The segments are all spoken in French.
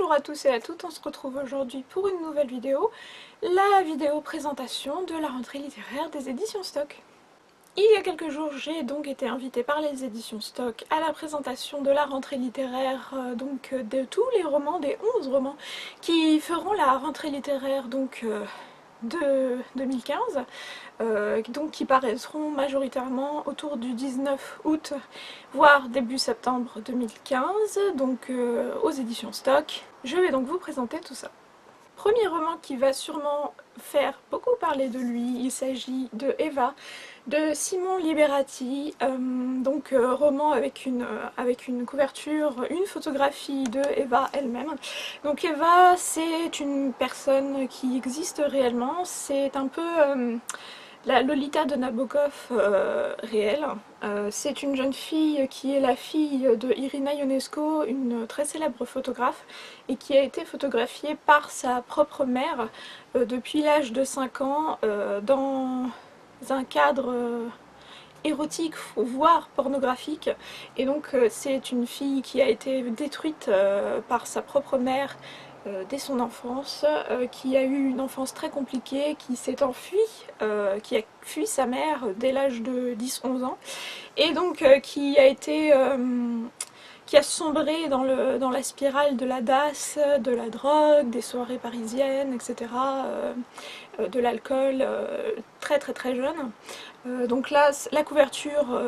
Bonjour à tous et à toutes, on se retrouve aujourd'hui pour une nouvelle vidéo, la vidéo présentation de la rentrée littéraire des éditions Stock. Il y a quelques jours, j'ai donc été invitée par les éditions Stock à la présentation de la rentrée littéraire de tous les romans, des 11 romans qui feront la rentrée littéraire de 2015, donc qui paraîtront majoritairement autour du 19 août, voire début septembre 2015, aux éditions Stock. Je vais donc vous présenter tout ça. Premier roman qui va sûrement faire beaucoup parler de lui, il s'agit de Eva, de Simon Liberati, roman avec une couverture, une photographie de Eva elle-même. Donc Eva, c'est une personne qui existe réellement, c'est un peu la Lolita de Nabokov réelle. C'est une jeune fille qui est la fille de Irina Ionesco, une très célèbre photographe, et qui a été photographiée par sa propre mère depuis l'âge de 5 ans dans un cadre érotique, voire pornographique. Et donc c'est une fille qui a été détruite par sa propre mère dès son enfance, qui a eu une enfance très compliquée, qui s'est enfuie, qui a fui sa mère dès l'âge de 10-11 ans, et donc qui a sombré dans la spirale de la DAS, de la drogue, des soirées parisiennes, etc., de l'alcool, très très très jeune. Donc là, la couverture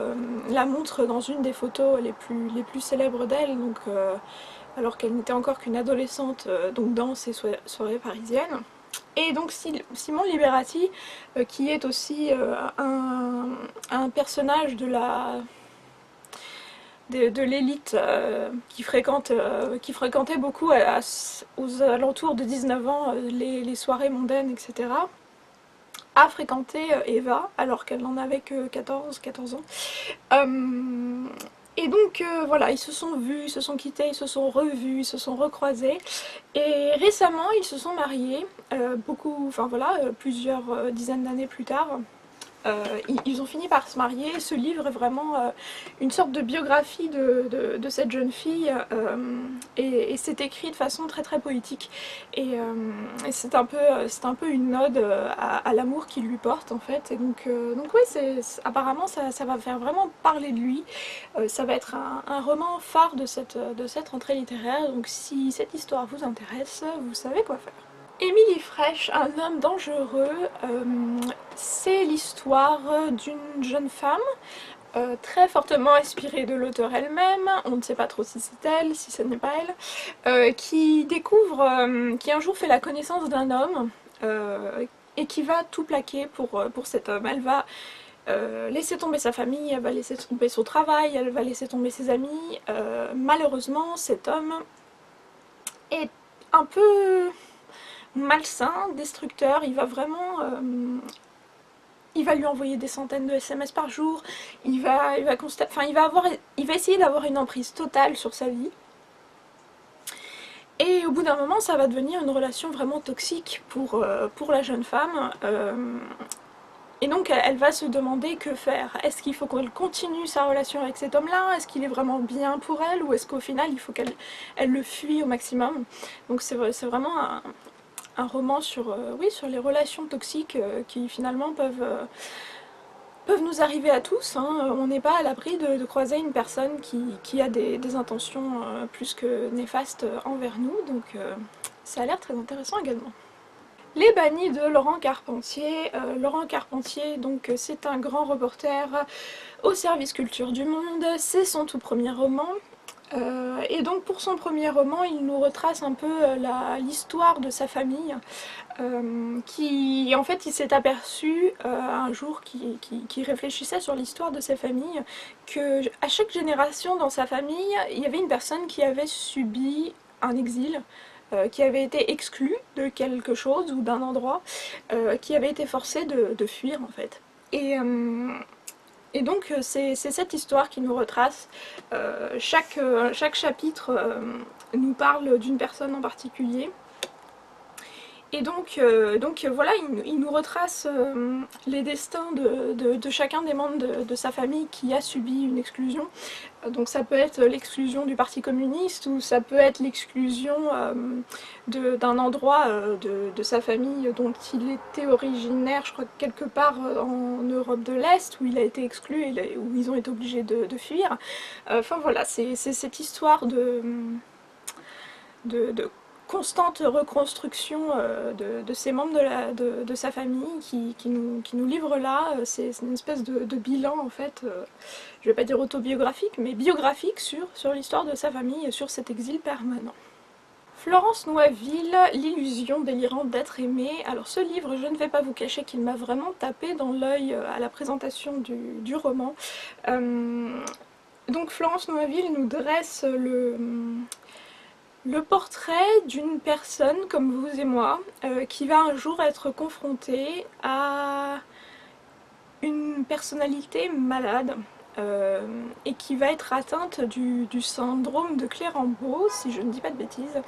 la montre dans une des photos les plus célèbres d'elle, alors qu'elle n'était encore qu'une adolescente dans ces soirées parisiennes. Et donc Simon Liberati, qui est aussi un personnage de l'élite qui fréquentait beaucoup aux alentours de 19 ans les soirées mondaines, etc., a fréquenté Eva alors qu'elle n'en avait que 14 ans. Et donc voilà, ils se sont vus, ils se sont quittés, ils se sont revus, ils se sont recroisés. Et récemment, ils se sont mariés, plusieurs dizaines d'années plus tard. Ils ont fini par se marier. Ce livre est vraiment une sorte de biographie de cette jeune fille, et c'est écrit de façon très très poétique, et c'est un peu une ode à l'amour qu'il lui porte en fait. Et donc oui, apparemment ça va faire vraiment parler de lui. Ça va être un roman phare de cette rentrée littéraire, donc si cette histoire vous intéresse, vous savez quoi faire. Émilie Frêche, un homme dangereux, c'est l'histoire d'une jeune femme très fortement inspirée de l'auteure elle-même, on ne sait pas trop si c'est elle, si ce n'est pas elle, qui un jour fait la connaissance d'un homme et qui va tout plaquer pour cet homme. Elle va laisser tomber sa famille, elle va laisser tomber son travail, elle va laisser tomber ses amis. Malheureusement, cet homme est un peu malsain, destructeur. Il va vraiment il va lui envoyer des centaines de SMS par jour, il va essayer d'avoir une emprise totale sur sa vie. Et au bout d'un moment, ça va devenir une relation vraiment toxique pour la jeune femme. Et donc elle va se demander que faire. Est-ce qu'il faut qu'elle continue sa relation avec cet homme-là? Est-ce qu'il est vraiment bien pour elle? Ou est-ce qu'au final il faut qu'elle le fuit au maximum? Donc c'est vraiment un roman sur les relations toxiques qui finalement peuvent nous arriver à tous, hein. On n'est pas à l'abri de croiser une personne qui a des intentions plus que néfastes envers nous, donc ça a l'air très intéressant également. Les bannis de Laurent Carpentier. Laurent Carpentier, c'est un grand reporter au service culture du monde, c'est son tout premier roman. Et donc pour son premier roman, il nous retrace un peu l'histoire de sa famille, qui en fait il s'est aperçu un jour qu'il réfléchissait sur l'histoire de sa famille, que à chaque génération dans sa famille, il y avait une personne qui avait subi un exil, qui avait été exclue de quelque chose ou d'un endroit, qui avait été forcée de fuir en fait. Et donc c'est cette histoire qui nous retrace. Chaque chapitre nous parle d'une personne en particulier. Et donc voilà, il nous retrace les destins de chacun des membres de sa famille qui a subi une exclusion. Donc ça peut être l'exclusion du Parti communiste, ou ça peut être l'exclusion d'un endroit de sa famille dont il était originaire, je crois quelque part en Europe de l'Est, où il a été exclu et où ils ont été obligés de fuir. Enfin voilà, c'est cette histoire de constante reconstruction de ces membres de sa famille qui nous livre là. C'est une espèce de bilan en fait, je vais pas dire autobiographique, mais biographique sur l'histoire de sa famille et sur cet exil permanent. Florence Noisville, l'illusion délirante d'être aimée. Alors ce livre, je ne vais pas vous cacher qu'il m'a vraiment tapé dans l'œil à la présentation du roman. Donc Florence Noisville nous dresse le portrait d'une personne comme vous et moi qui va un jour être confrontée à une personnalité malade et qui va être atteinte du syndrome de Clérambault, si je ne dis pas de bêtises,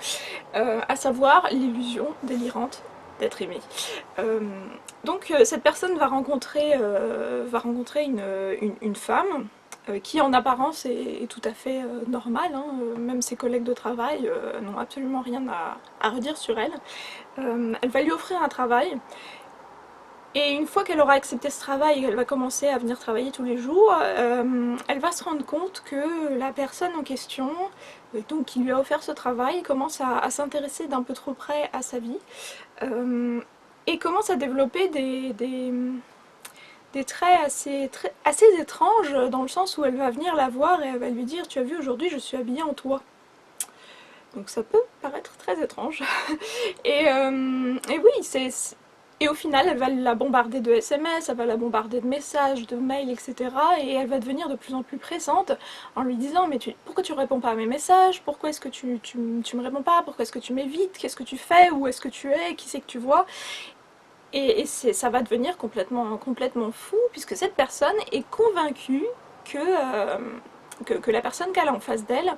à savoir l'illusion délirante d'être aimée. Donc cette personne va rencontrer une femme qui en apparence est tout à fait normale, hein. Même ses collègues de travail n'ont absolument rien à redire sur elle. Elle va lui offrir un travail, et une fois qu'elle aura accepté ce travail et qu'elle va commencer à venir travailler tous les jours, elle va se rendre compte que la personne en question, donc qui lui a offert ce travail, commence à s'intéresser d'un peu trop près à sa vie, et commence à développer des traits assez étranges, dans le sens où elle va venir la voir et elle va lui dire « Tu as vu, aujourd'hui je suis habillée en toi ». Donc ça peut paraître très étrange. Et oui, et au final, elle va la bombarder de SMS, elle va la bombarder de messages, de mails, etc. Et elle va devenir de plus en plus pressante en lui disant « Mais pourquoi tu réponds pas à mes messages? Pourquoi est-ce que tu me réponds pas? Pourquoi est-ce que tu m'évites? Qu'est-ce que tu fais? Où est-ce que tu es? Qui c'est que tu vois ?» Et ça va devenir complètement fou, puisque cette personne est convaincue que la personne qu'elle a en face d'elle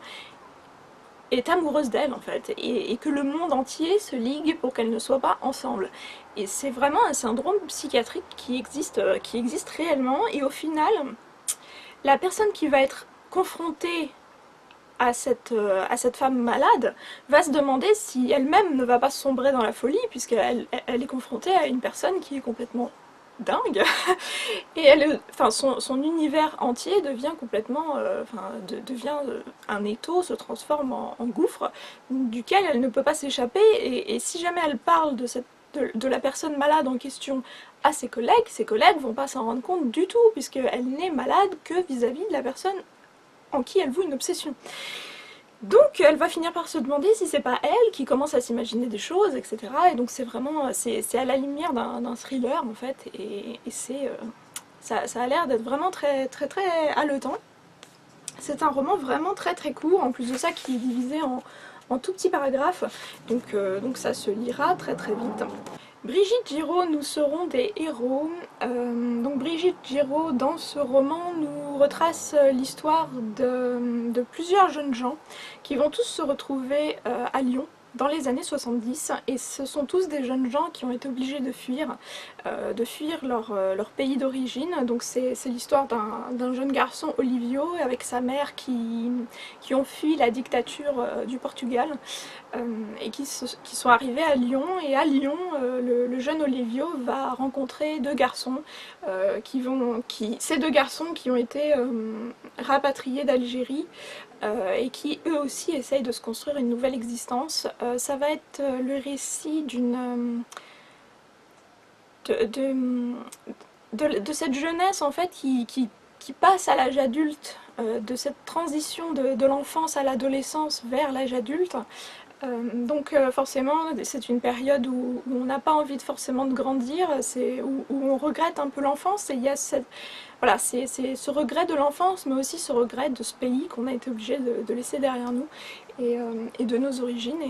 est amoureuse d'elle en fait, et que le monde entier se ligue pour qu'elles ne soient pas ensemble. Et c'est vraiment un syndrome psychiatrique qui existe réellement, et au final, la personne qui va être confrontée à cette femme malade va se demander si elle-même ne va pas sombrer dans la folie, puisqu'elle est confrontée à une personne qui est complètement dingue, et son univers entier devient complètement, devient un étau, se transforme en gouffre duquel elle ne peut pas s'échapper, et si jamais elle parle de la personne malade en question à ses collègues vont pas s'en rendre compte du tout, puisqu'elle n'est malade que vis-à-vis de la personne en qui elle voue une obsession. Donc elle va finir par se demander si c'est pas elle qui commence à s'imaginer des choses, etc. Et donc c'est vraiment, c'est à la lumière d'un thriller en fait, et ça a l'air d'être vraiment très haletant. C'est un roman vraiment très court, en plus de ça qui est divisé en tout petits paragraphes, donc ça se lira très vite. Brigitte Giraud, nous serons des héros. Donc Brigitte Giraud, dans ce roman, nous retrace l'histoire de plusieurs jeunes gens qui vont tous se retrouver à Lyon dans les années 70, et ce sont tous des jeunes gens qui ont été obligés de fuir leur pays d'origine. Donc c'est l'histoire d'un jeune garçon, Olivio, avec sa mère qui ont fui la dictature du Portugal et qui sont arrivés à Lyon. Et à Lyon, le jeune Olivio va rencontrer deux garçons, ces deux garçons qui ont été rapatriés d'Algérie, et qui eux aussi essayent de se construire une nouvelle existence. Ça va être le récit de cette jeunesse en fait qui passe à l'âge adulte, de cette transition de l'enfance à l'adolescence vers l'âge adulte. Donc forcément c'est une période où on n'a pas envie forcément de grandir, où on regrette un peu l'enfance, et il y a voilà, c'est ce regret de l'enfance, mais aussi ce regret de ce pays qu'on a été obligé de laisser derrière nous, et de nos origines,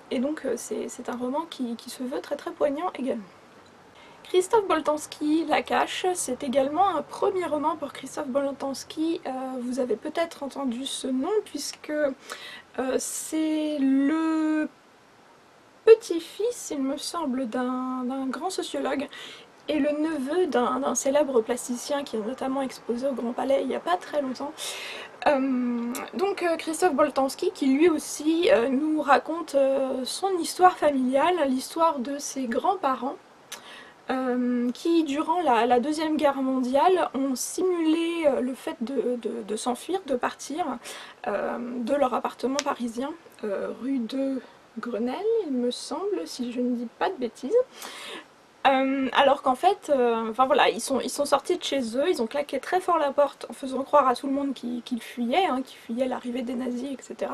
et donc c'est un roman qui se veut très poignant également. Christophe Boltanski, La Cache, c'est également un premier roman pour Christophe Boltanski. Vous avez peut-être entendu ce nom, puisque c'est le petit-fils, il me semble, d'un grand sociologue et le neveu d'un célèbre plasticien qui est notamment exposé au Grand Palais il n'y a pas très longtemps. Donc Christophe Boltanski qui lui aussi nous raconte son histoire familiale, l'histoire de ses grands-parents qui durant la Deuxième Guerre mondiale ont simulé le fait de s'enfuir, de partir de leur appartement parisien, rue de Grenelle il me semble, si je ne dis pas de bêtises. Alors qu'en fait, enfin voilà, ils sont sortis de chez eux, ils ont claqué très fort la porte en faisant croire à tout le monde qu'ils fuyaient, qu'ils fuyaient l'arrivée des nazis, etc.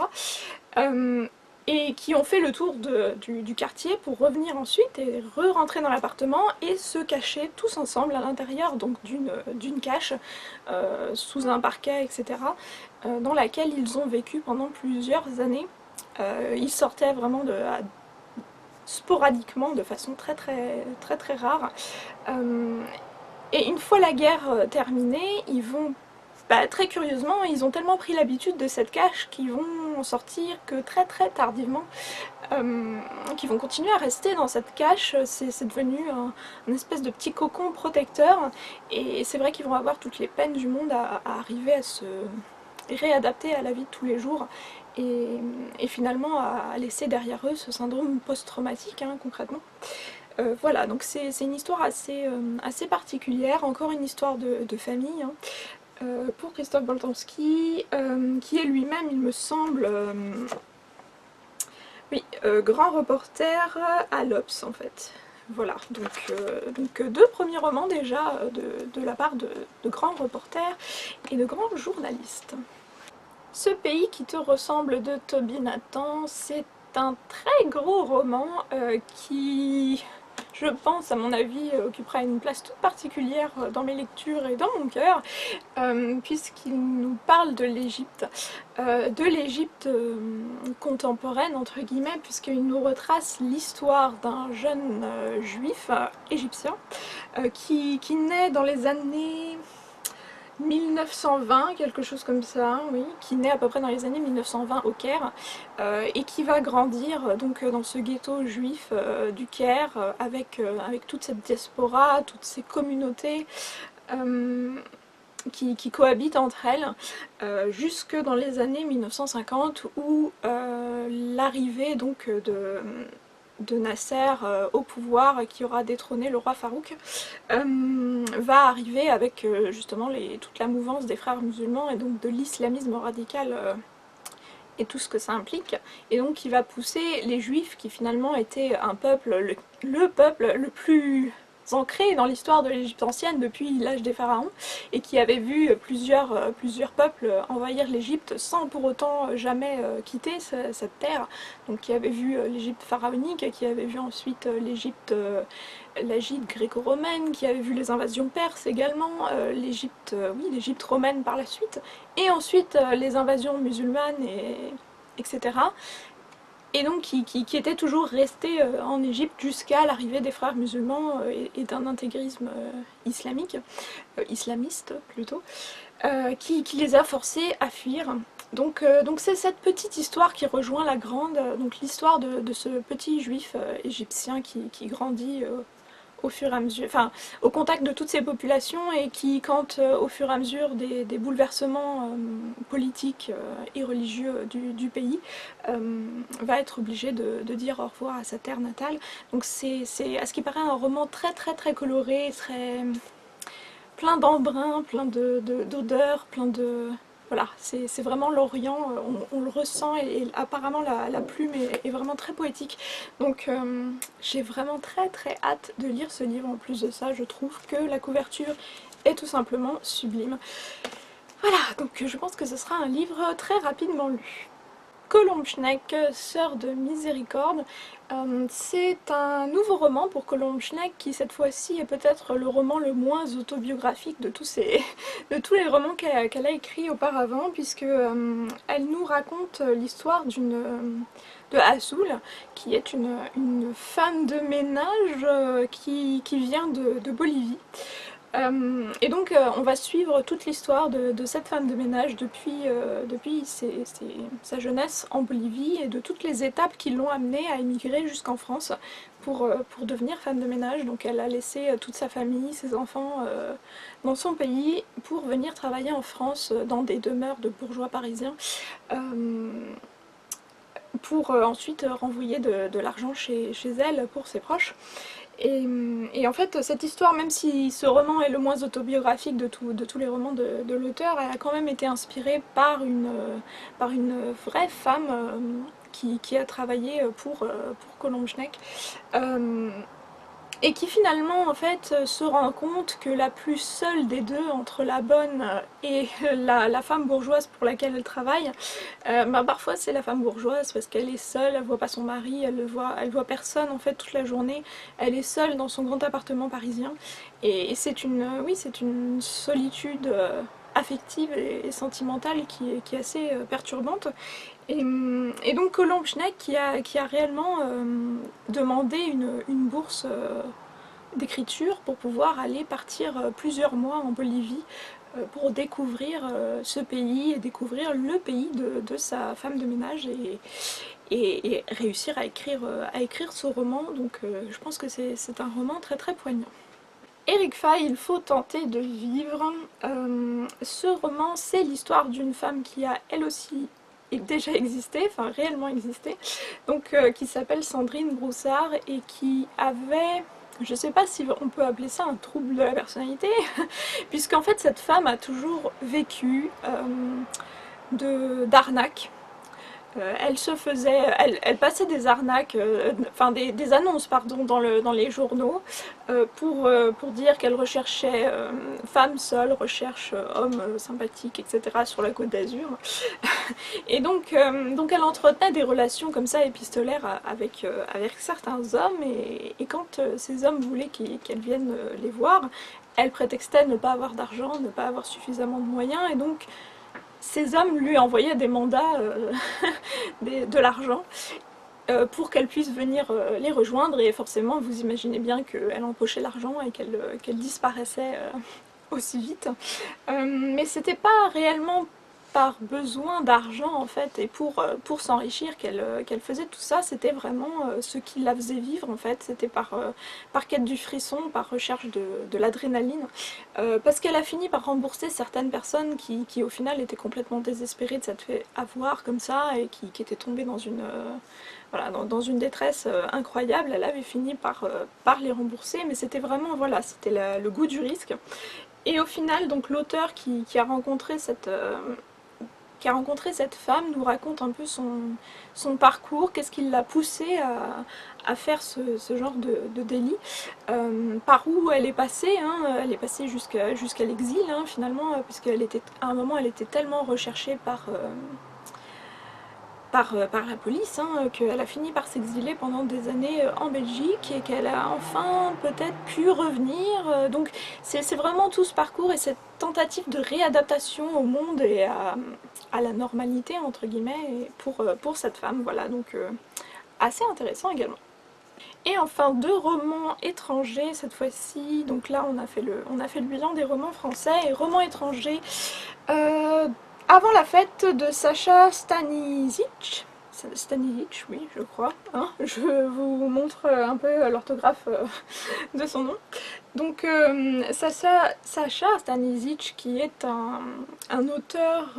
Et qui ont fait le tour du quartier pour revenir ensuite et re-rentrer dans l'appartement et se cacher tous ensemble à l'intérieur donc d'une cache sous un parquet, etc. Dans laquelle ils ont vécu pendant plusieurs années. Ils sortaient vraiment sporadiquement, de façon très rare. Et une fois la guerre terminée, ils vont, très curieusement, ils ont tellement pris l'habitude de cette cache qu'ils vont sortir que très tardivement, qu'ils vont continuer à rester dans cette cache. C'est devenu un espèce de petit cocon protecteur, et c'est vrai qu'ils vont avoir toutes les peines du monde à arriver à se réadapter à la vie de tous les jours, et finalement à laisser derrière eux ce syndrome post-traumatique, concrètement. Voilà, donc c'est une histoire assez particulière, encore une histoire de famille, pour Christophe Boltanski, qui est lui-même, il me semble, oui, grand reporter à l'Obs en fait. Voilà, donc deux premiers romans déjà de la part de grands reporters et de grands journalistes. Ce pays qui te ressemble de Toby Nathan, c'est un très gros roman qui, je pense, à mon avis, occupera une place toute particulière dans mes lectures et dans mon cœur, puisqu'il nous parle de l'Égypte contemporaine, entre guillemets, puisqu'il nous retrace l'histoire d'un jeune juif égyptien qui naît dans les années 1920, quelque chose comme ça, oui, qui naît à peu près dans les années 1920 au Caire, et qui va grandir donc dans ce ghetto juif du Caire, avec toute cette diaspora, toutes ces communautés qui cohabitent entre elles, jusque dans les années 1950, où l'arrivée donc de Nasser au pouvoir, qui aura détrôné le roi Farouk, va arriver avec justement toute la mouvance des frères musulmans et donc de l'islamisme radical et tout ce que ça implique, et donc qui va pousser les juifs, qui finalement étaient un peuple, le peuple le plus ancré dans l'histoire de l'Égypte ancienne depuis l'âge des pharaons, et qui avait vu plusieurs peuples envahir l'Égypte sans pour autant jamais quitter cette terre, donc qui avait vu l'Égypte pharaonique, qui avait vu ensuite l'Égypte gréco-romaine, qui avait vu les invasions perses également, l'Égypte romaine par la suite, et ensuite les invasions musulmanes, etc. Et donc qui était toujours resté en Égypte jusqu'à l'arrivée des frères musulmans et d'un intégrisme islamiste plutôt, qui les a forcés à fuir. Donc c'est cette petite histoire qui rejoint la grande, donc l'histoire de ce petit juif égyptien qui grandit au fur et à mesure, enfin au contact de toutes ces populations, et qui, quand au fur et à mesure des bouleversements politiques et religieux du pays, va être obligé de dire au revoir à sa terre natale. Donc c'est à ce qui paraît un roman très coloré, plein d'embrun, plein d'odeurs, plein de... Voilà, c'est vraiment l'Orient, on le ressent, et apparemment la plume est vraiment très poétique. Donc j'ai vraiment très hâte de lire ce livre. En plus de ça, je trouve que la couverture est tout simplement sublime. Voilà, donc je pense que ce sera un livre très rapidement lu. Colombe Schneck, Sœur de Miséricorde. C'est un nouveau roman pour Colombe Schneck, qui cette fois-ci est peut-être le roman le moins autobiographique de tous les romans qu'elle a écrits auparavant, puisque elle nous raconte l'histoire de Azul, qui est une femme de ménage qui vient de Bolivie. Et donc on va suivre toute l'histoire de cette femme de ménage depuis sa jeunesse en Bolivie et de toutes les étapes qui l'ont amenée à émigrer jusqu'en France pour devenir femme de ménage. Donc elle a laissé toute sa famille, ses enfants dans son pays pour venir travailler en France dans des demeures de bourgeois parisiens pour ensuite renvoyer de l'argent chez elle pour ses proches. Et en fait, cette histoire, même si ce roman est le moins autobiographique de tous les romans de l'auteur, elle a quand même été inspirée par une vraie femme qui a travaillé pour Colombe Schneck. Et qui finalement en fait se rend compte que la plus seule des deux entre la bonne et la femme bourgeoise pour laquelle elle travaille, parfois c'est la femme bourgeoise parce qu'elle est seule, elle voit pas son mari, elle voit personne en fait toute la journée, elle est seule dans son grand appartement parisien et c'est une solitude affective et sentimentale qui est assez perturbante. Et donc Colombe Schneck qui a réellement demandé une bourse d'écriture pour pouvoir aller partir plusieurs mois en Bolivie pour découvrir ce pays et découvrir le pays de sa femme de ménage et réussir à écrire ce roman. Donc je pense que c'est un roman très très poignant. Eric Faye, Il faut tenter de vivre. Ce roman, c'est l'histoire d'une femme qui a elle aussi déjà existé, enfin réellement existé, donc qui s'appelle Sandrine Broussard et qui avait, je sais pas si on peut appeler ça un trouble de la personnalité, puisqu'en fait cette femme a toujours vécu d'arnaques. Elle passait des arnaques, enfin des annonces pardon, dans les journaux pour dire qu'elle recherchait femme seule, recherche homme sympathique, etc. sur la Côte d'Azur. Et donc elle entretenait des relations comme ça épistolaires avec certains hommes et quand ces hommes voulaient qu'elle vienne les voir, elle prétextait ne pas avoir d'argent, ne pas avoir suffisamment de moyens et donc ces hommes lui envoyaient des mandats, de l'argent, pour qu'elle puisse venir les rejoindre et forcément vous imaginez bien qu'elle empochait l'argent et qu'elle disparaissait aussi vite. Mais c'était pas réellement par besoin d'argent en fait et pour s'enrichir qu'elle faisait tout ça, c'était vraiment ce qui la faisait vivre en fait, c'était par quête du frisson, par recherche de l'adrénaline, parce qu'elle a fini par rembourser certaines personnes qui au final étaient complètement désespérées de s'être fait avoir comme ça et qui étaient tombées dans une voilà, dans une détresse incroyable. Elle avait fini par les rembourser, mais c'était vraiment, voilà, c'était le goût du risque. Et au final, donc l'auteur qui a rencontré cette femme nous raconte un peu son parcours, qu'est-ce qui l'a poussée à faire ce genre de délit, par où elle est passée, hein, elle est passée jusqu'à l'exil hein, finalement, puisqu'à un moment elle était tellement recherchée par la police, hein, qu'elle a fini par s'exiler pendant des années en Belgique et qu'elle a enfin peut-être pu revenir. Donc c'est vraiment tout ce parcours et cette tentative de réadaptation au monde et à la normalité entre guillemets pour cette femme. Voilà, donc assez intéressant également. Et enfin deux romans étrangers cette fois-ci, donc là on a fait le bilan des romans français et romans étrangers. Avant la fête de Sacha Stanisic, oui je crois, hein, je vous montre un peu l'orthographe de son nom. Donc Sacha Stanisic qui est un auteur,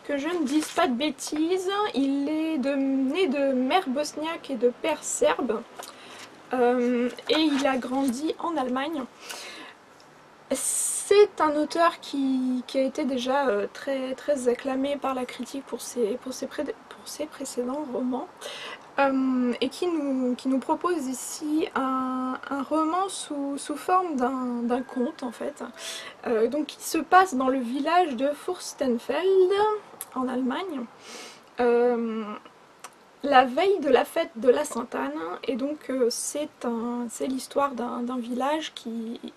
que je ne dise pas de bêtises, il est né de mère bosniaque et de père serbe, et il a grandi en Allemagne. C'est un auteur qui a été déjà très, très acclamé par la critique pour ses précédents romans et qui nous propose ici un roman sous forme d'un conte en fait, donc qui se passe dans le village de Fürstenfeld en Allemagne. La veille de la fête de la Sainte-Anne, et donc c'est l'histoire d'un village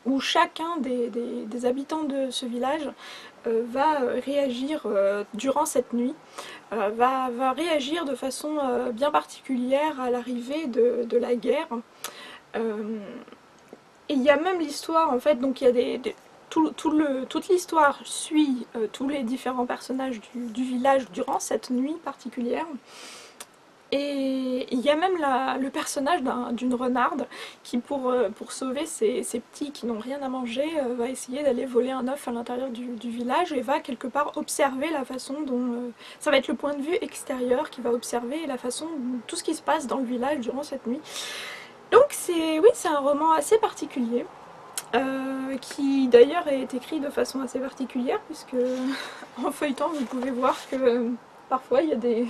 où chacun des habitants de ce village va réagir durant cette nuit, va réagir de façon bien particulière à l'arrivée de la guerre. Et il y a même l'histoire en fait, donc il y a toute l'histoire suit tous les différents personnages du village durant cette nuit particulière. Et il y a même le personnage d'une renarde qui, pour sauver ses petits qui n'ont rien à manger, va essayer d'aller voler un œuf à l'intérieur du village et va quelque part observer la façon dont... ça va être le point de vue extérieur qui va observer la façon dont tout ce qui se passe dans le village durant cette nuit. Donc oui, c'est un roman assez particulier. Qui d'ailleurs est écrit de façon assez particulière puisque en feuilletant vous pouvez voir que parfois il y a des,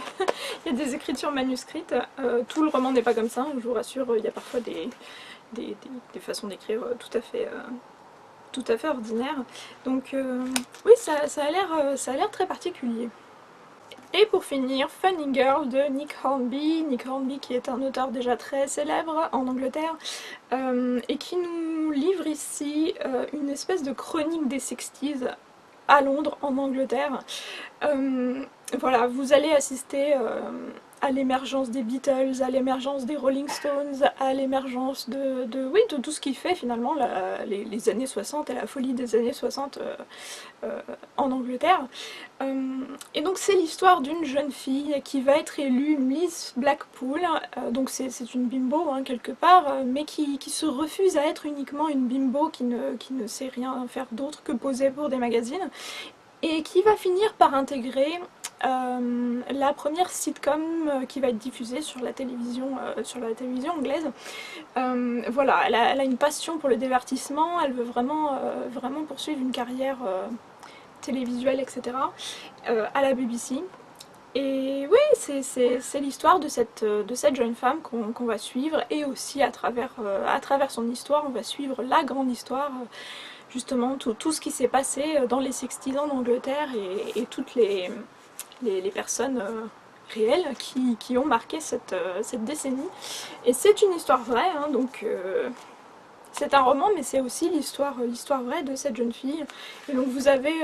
il y a des écritures manuscrites. Tout le roman n'est pas comme ça, je vous rassure, il y a parfois des façons d'écrire tout à fait ordinaires. Donc oui, ça a l'air très particulier. Et pour finir, Funny Girl de Nick Hornby. Nick Hornby qui est un auteur déjà très célèbre en Angleterre et qui nous livre ici une espèce de chronique des 60s à Londres, en Angleterre. Voilà, vous allez assister à l'émergence des Beatles, à l'émergence des Rolling Stones, à l'émergence de tout ce qui fait finalement les années 60 et la folie des années 60 en Angleterre. Et donc c'est l'histoire d'une jeune fille qui va être élue Miss Blackpool, donc c'est une bimbo hein, quelque part, mais qui se refuse à être uniquement une bimbo qui ne sait rien faire d'autre que poser pour des magazines, et qui va finir par intégrer la première sitcom qui va être diffusée sur la télévision anglaise. Voilà, elle a une passion pour le divertissement, elle veut vraiment poursuivre une carrière télévisuelle, etc. À la BBC. Et oui, c'est l'histoire de cette jeune femme qu'on va suivre, et aussi à travers son histoire, on va suivre la grande histoire, justement tout ce qui s'est passé dans les 60s en Angleterre et toutes les personnes réelles qui ont marqué cette décennie. Et c'est une histoire vraie, hein, donc c'est un roman, mais c'est aussi l'histoire vraie de cette jeune fille. Et donc vous avez,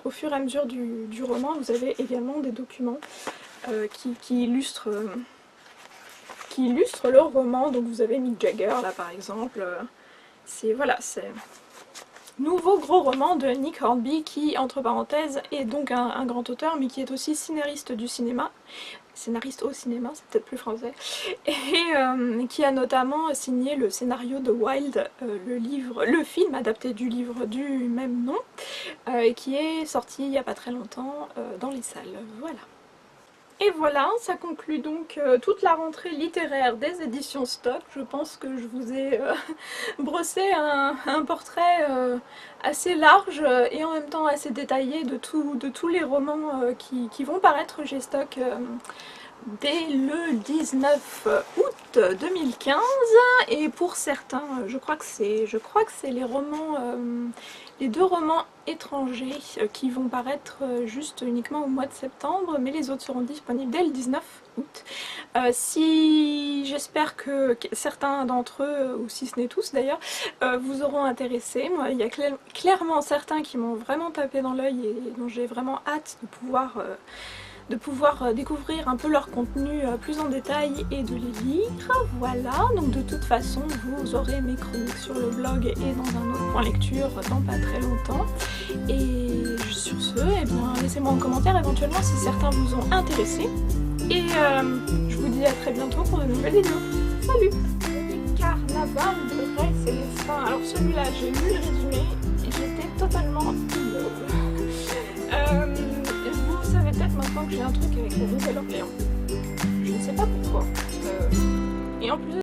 au fur et à mesure du roman, vous avez également des documents qui illustrent le roman. Donc vous avez Mick Jagger là par exemple. Voilà, c'est nouveau gros roman de Nick Hornby qui, entre parenthèses, est donc un grand auteur, mais qui est aussi scénariste du cinéma. Scénariste au cinéma, c'est peut-être plus français, et qui a notamment signé le scénario de Wild, le film adapté du livre du même nom, et qui est sorti il n'y a pas très longtemps dans les salles. Voilà. Et voilà, ça conclut donc toute la rentrée littéraire des éditions Stock. Je pense que je vous ai brossé un portrait assez large et en même temps assez détaillé de tous les romans qui vont paraître chez Stock dès le 19 août 2015. Et pour certains, je crois que c'est les romans, les 2 romans étrangers qui vont paraître juste uniquement au mois de septembre, mais les autres seront disponibles dès le 19 août. J'espère que certains d'entre eux, ou si ce n'est tous d'ailleurs, vous auront intéressé. Moi, il y a clairement certains qui m'ont vraiment tapé dans l'œil et dont j'ai vraiment hâte de pouvoir découvrir un peu leur contenu plus en détail et de les lire. Voilà, donc de toute façon vous aurez mes chroniques sur le blog et dans un autre point lecture dans pas très longtemps. Et sur ce, eh bien laissez-moi en commentaire éventuellement si certains vous ont intéressé. Et je vous dis à très bientôt pour de nouvelles vidéos. Salut! Carnaval de Ray Célestin. Alors celui-là, j'ai lu le résumé et j'étais totalement ignoble. Vous savez peut-être maintenant que j'ai un truc avec la Nouvelle-Orléans. Je ne sais pas pourquoi. Et en plus